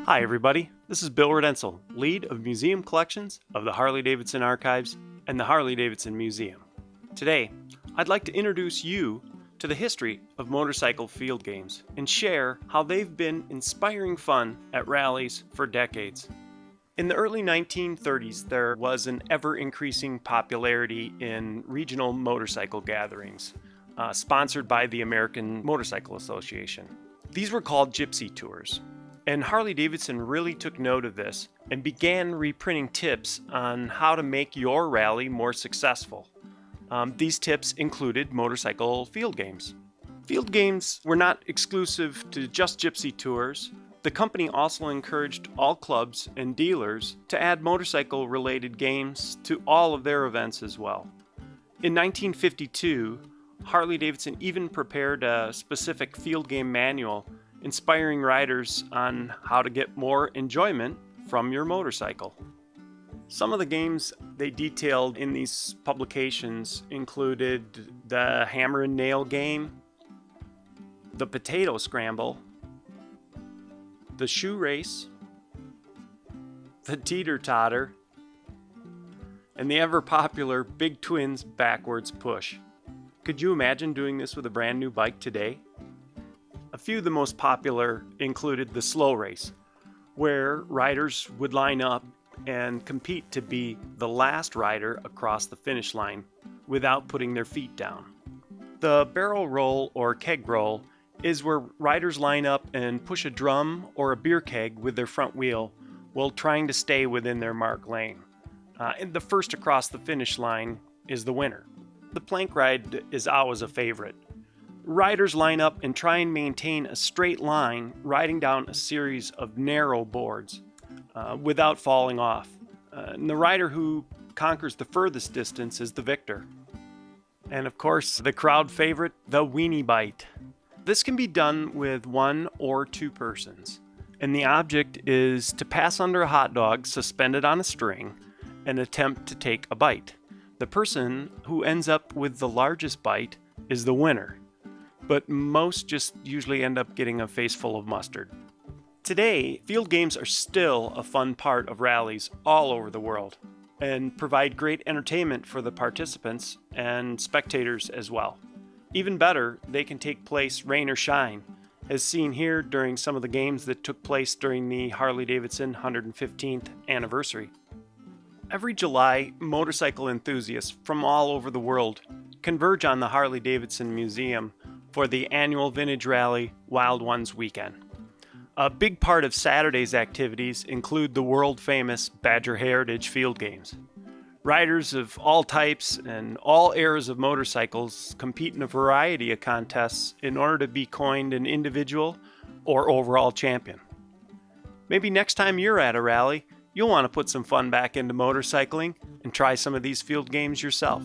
Hi everybody, this is Bill Redensel, lead of Museum Collections of the Harley-Davidson Archives and the Harley-Davidson Museum. Today, I'd like to introduce you to the history of motorcycle field games and share how they've been inspiring fun at rallies for decades. In the early 1930s, there was an ever-increasing popularity in regional motorcycle gatherings, sponsored by the American Motorcycle Association. These were called gypsy tours. And Harley-Davidson really took note of this and began reprinting tips on how to make your rally more successful. These tips included motorcycle field games. Field games were not exclusive to just gypsy tours. The company also encouraged all clubs and dealers to add motorcycle-related games to all of their events as well. In 1952, Harley-Davidson even prepared a specific field game manual inspiring riders on how to get more enjoyment from your motorcycle. Some of the games they detailed in these publications included the hammer and nail game, the potato scramble, the shoe race, the teeter-totter, and the ever-popular Big Twins backwards push. Could you imagine doing this with a brand new bike today? A few of the most popular included the slow race, where riders would line up and compete to be the last rider across the finish line without putting their feet down. The barrel roll or keg roll is where riders line up and push a drum or a beer keg with their front wheel while trying to stay within their marked lane. And the first across the finish line is the winner. The plank ride is always a favorite. Riders line up and try and maintain a straight line riding down a series of narrow boards without falling off. And the rider who conquers the furthest distance is the victor. And of course, the crowd favorite, the Weenie Bite. This can be done with one or two persons, and the object is to pass under a hot dog suspended on a string and attempt to take a bite. The person who ends up with the largest bite is the winner, but most just usually end up getting a face full of mustard. Today, field games are still a fun part of rallies all over the world and provide great entertainment for the participants and spectators as well. Even better, they can take place rain or shine, as seen here during some of the games that took place during the Harley-Davidson 115th anniversary. Every July, motorcycle enthusiasts from all over the world converge on the Harley-Davidson Museum for the annual Vintage Rally Wild Ones weekend. A big part of Saturday's activities include the world-famous Badger Heritage Field Games. Riders of all types and all eras of motorcycles compete in a variety of contests in order to be coined an individual or overall champion. Maybe next time you're at a rally, you'll want to put some fun back into motorcycling and try some of these field games yourself.